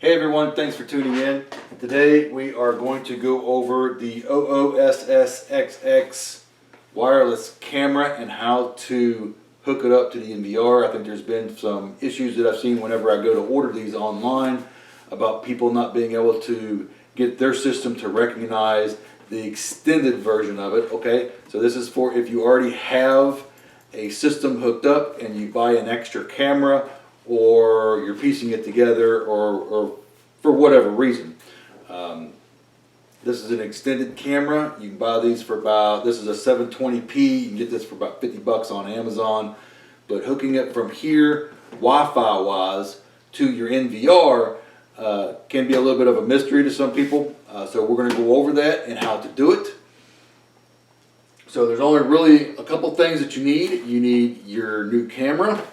Hey everyone, thanks for tuning in. Today we are going to go over the OOSSXX wireless camera and how to hook it up to the NVR. I think there's been some issues that I've seen whenever I go to order these online about people not being able to get their system to recognize the extended version of it. Okay, so this is for if you already have a system hooked up and you buy an extra camera, or you're piecing it together, or for whatever reason. This is an extended camera. You can buy these for about, this is a 720p, you can get this for about 50 bucks on Amazon. But hooking it from here, Wi-Fi wise, to your NVR can be a little bit of a mystery to some people. So we're going to go over that and how to do it. So there's only really a couple things that you need. You need your new camera,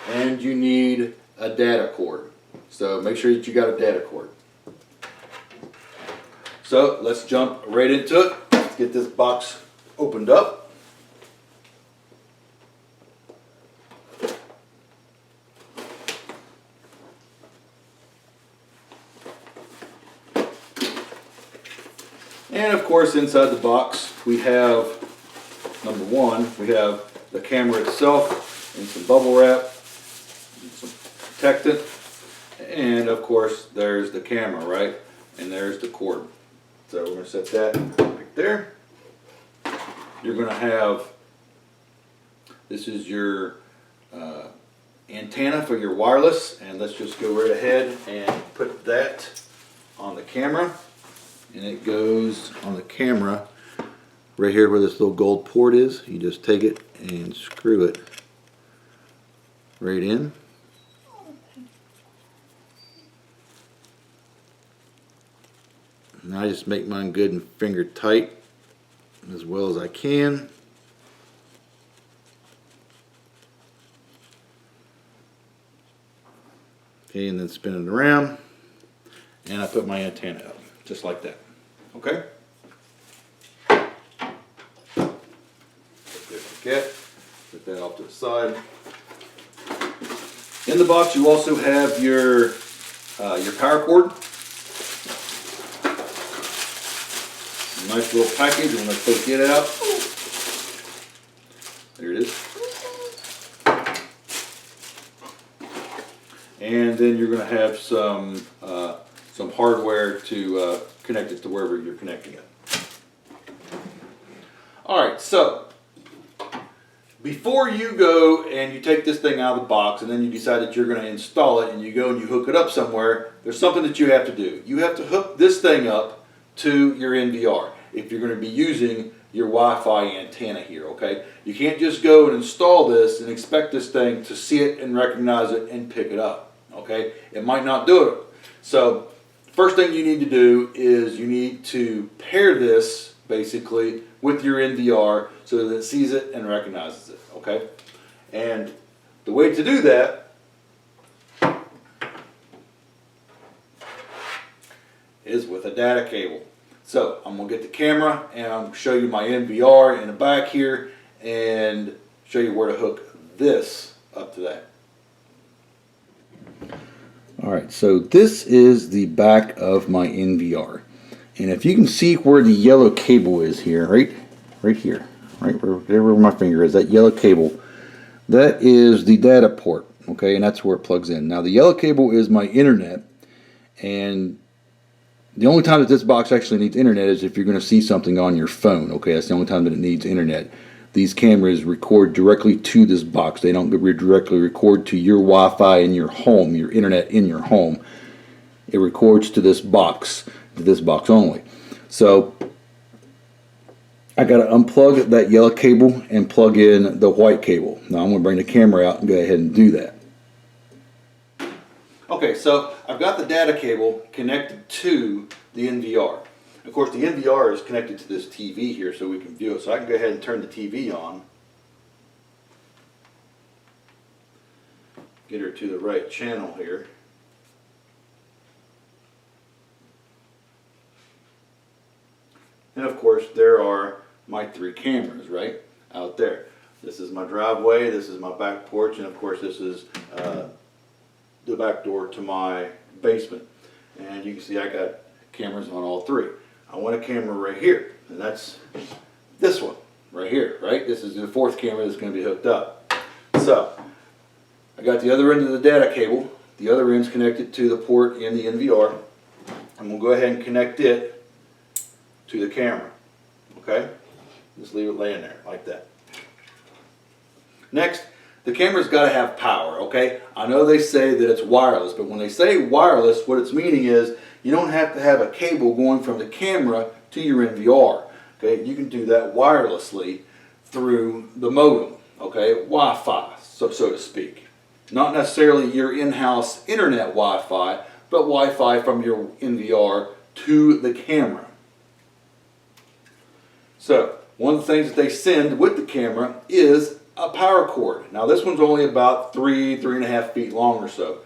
and you need a data cord. So make sure that you got a data cord. So let's jump right into it. Let's get this box opened up. And of course, inside the box we have, number one, we have the camera itself and some bubble wrap, some protectant, and of course there's the camera, right? And there's the cord. So we're going to set that right there. You're going to have, this is your antenna for your wireless, and let's just go right ahead and put that on the camera. And it goes on the camera right here where this little gold port is. You just take it and screw it right in. And I just make mine good and finger tight as well as I can. Okay, and then spin it around, and I put my antenna up just like that. Okay? Put that off to the side. In the box you also have your power cord. Nice little package. I'm going to take it out. There it is. And then you're going to have some hardware to connect it to wherever you're connecting it. Alright, so before you go and you take this thing out of the box and then you decide that you're going to install it and you go and you hook it up somewhere, there's something that you have to do. You have to hook this thing up to your NVR if you're going to be using your Wi-Fi antenna here, okay? You can't just go and install this and expect this thing to see it and recognize it and pick it up, okay? It might not do it. So first thing you need to do is you need to pair this basically with your NVR so that it sees it and recognizes it, okay? And the way to do that is with a data cable. So I'm going to get the camera and I'm going to show you my NVR in the back here and show you where to hook this up to that. Alright, so this is the back of my NVR. And if you can see where the yellow cable is here, right here, right where my finger is, that yellow cable, that is the data port, okay, and that's where it plugs in. Now the yellow cable is my internet, and the only time that this box actually needs internet is if you're going to see something on your phone, okay, that's the only time that it needs internet. These cameras record directly to this box. They don't directly record to your Wi-Fi in your home, your internet in your home. It records to this box only. So I got to unplug that yellow cable and plug in the white cable. Now I'm going to bring the camera out and go ahead and do that. Okay, so I've got the data cable connected to the NVR. Of course, the NVR is connected to this TV here so we can view it. So I can go ahead and turn the TV on. Get her to the right channel here. And of course, there are my 3 cameras right out there. This is my driveway, this is my back porch, and of course this is the back door to my basement. And you can see I got cameras on all three. I want a camera right here, and that's this one right here, right? This is the fourth camera that's going to be hooked up. So I got the other end of the data cable. The other end's connected to the port in the NVR. I'm going to go ahead and connect it to the camera. Okay? Just leave it laying there like that. Next, the camera's got to have power, okay? I know they say that it's wireless, but when they say wireless, what it's meaning is you don't have to have a cable going from the camera to your NVR. Okay? You can do that wirelessly through the modem, okay? Wi-Fi, so to speak. Not necessarily your in-house internet Wi-Fi, but Wi-Fi from your NVR to the camera. So, one of the things that they send with the camera is a power cord. Now this one's only about 3.5 feet long or so,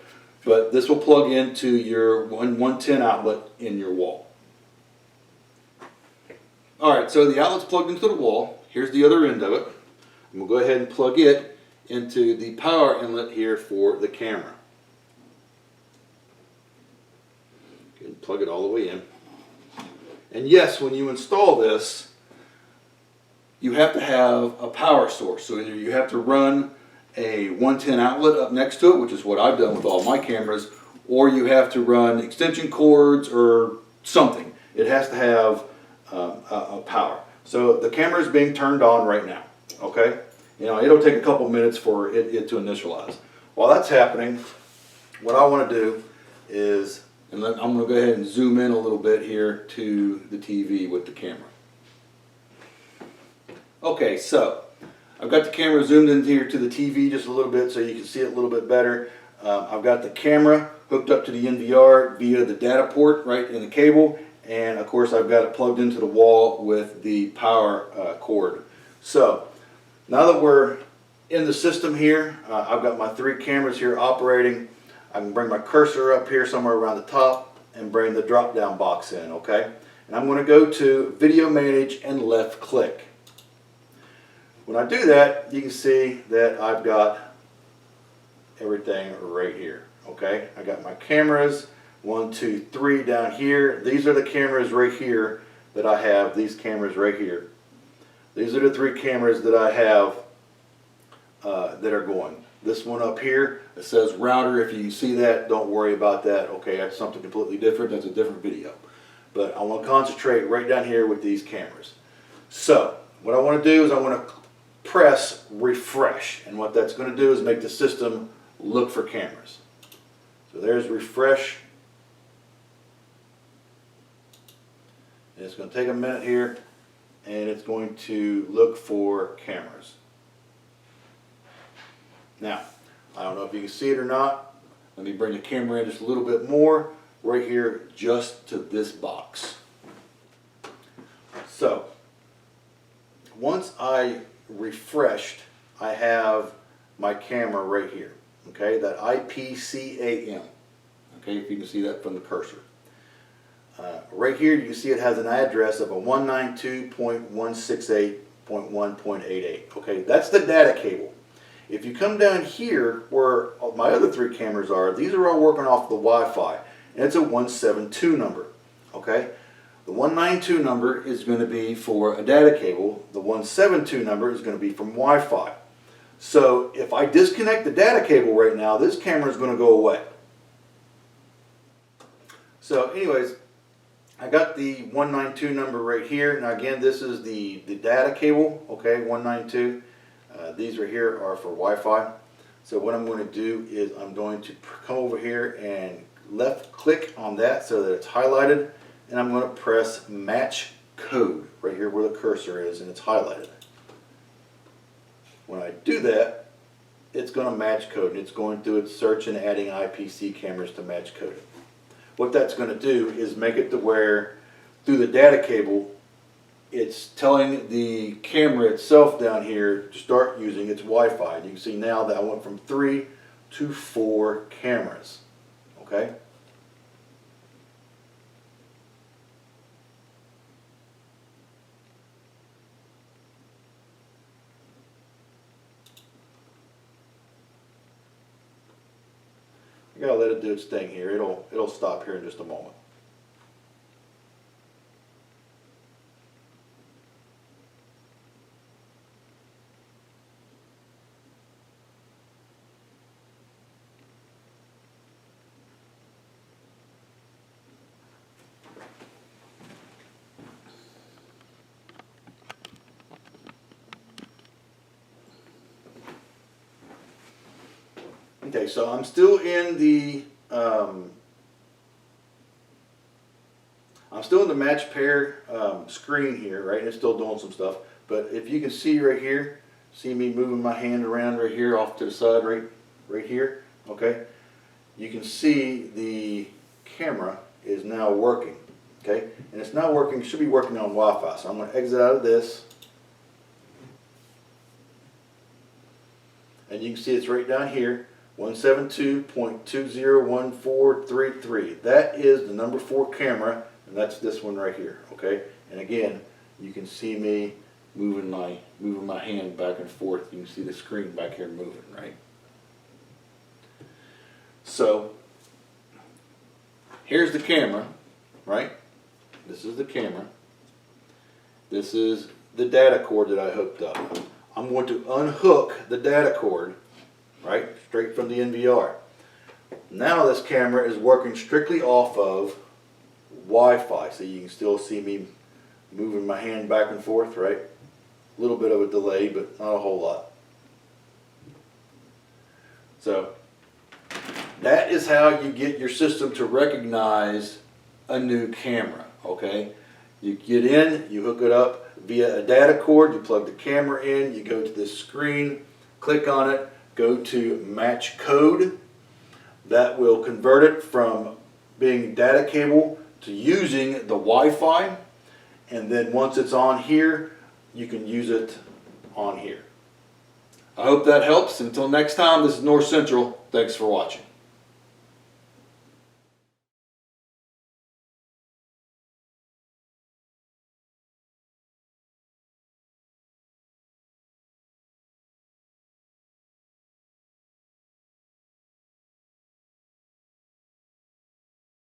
but this will plug into your 110 outlet in your wall. Alright, so the outlet's plugged into the wall. Here's the other end of it. I'm going to go ahead and plug it into the power inlet here for the camera. Plug it all the way in. And yes, when you install this, you have to have a power source. So either you have to run a 110 outlet up next to it, which is what I've done with all my cameras, or you have to run extension cords or something. It has to have a power. So the camera is being turned on right now. Okay? You know, it'll take a couple minutes for it to initialize. While that's happening, what I want to do is, I'm going to go ahead and zoom in a little bit here to the TV with the camera. Okay, so I've got the camera zoomed in here to the TV just a little bit so you can see it a little bit better. I've got the camera hooked up to the NVR via the data port right in the cable, and of course I've got it plugged into the wall with the power cord. So now that we're in the system here, I've got my three cameras here operating. I can bring my cursor up here somewhere around the top and bring the drop down box in, okay? And I'm going to go to Video Manage and left click. When I do that, you can see that I've got everything right here, okay? I got my cameras, 1, 2, 3 down here. These are the cameras right here that I have, these cameras right here. These are the three cameras that I have that are going. This one up here, it says router. If you see that, don't worry about that. Okay, that's something completely different. That's a different video. But I want to concentrate right down here with these cameras. So, what I want to do is I want to press refresh. And what that's going to do is make the system look for cameras. So there's refresh. And it's going to take a minute here, and it's going to look for cameras. Now, I don't know if you can see it or not. Let me bring the camera in just a little bit more, right here, just to this box. So, once I refreshed, I have my camera right here. Okay, that IPCAM. Okay, if you can see that from the cursor. Right here, you can see it has an address of a 192.168.1.88. Okay, that's the data cable. If you come down here where my other three cameras are, these are all working off the Wi-Fi, and it's a 172 number. Okay, the 192 number is going to be for a data cable. The 172 number is going to be from Wi-Fi. So if I disconnect the data cable right now, this camera is going to go away. So anyways, I got the 192 number right here. Now again, this is the data cable, okay, 192. These right here are for Wi-Fi. So what I'm going to do is I'm going to come over here and left click on that so that it's highlighted, and I'm going to press match code right here where the cursor is, and it's highlighted. When I do that, it's going to match code, and it's going through its search and adding IPC cameras to match code. What that's going to do is make it to where through the data cable, it's telling the camera itself down here to start using its Wi-Fi. And you can see now that I went from 3 to 4 cameras. Okay? I gotta let it do its thing here. It'll stop here in just a moment. Okay, so I'm still in the match pair screen here, right? And it's still doing some stuff. But if you can see right here, see me moving my hand around right here off to the side, right here. Okay, you can see the camera is now working. Okay, and it's now working. Should be working on Wi-Fi. So I'm going to exit out of this, and you can see it's right down here. 172.201433. That is the number 4 camera, and that's this one right here. Okay, and again, you can see me moving my hand back and forth. You can see the screen back here moving, right? So here's the camera, right? This is the camera. This is the data cord that I hooked up. I'm going to unhook the data cord, right, straight from the NVR. Now this camera is working strictly off of Wi-Fi, so you can still see me moving my hand back and forth, right? A little bit of a delay, but not a whole lot. So that is how you get your system to recognize a new camera, okay? You get in, you hook it up via a data cord, you plug the camera in, you go to this screen, click on it, go to match code. That will convert it from being data cable to using the Wi-Fi, and then once it's on here, you can use it on here. I hope that helps. Until next time, this is North Central. Thanks for watching.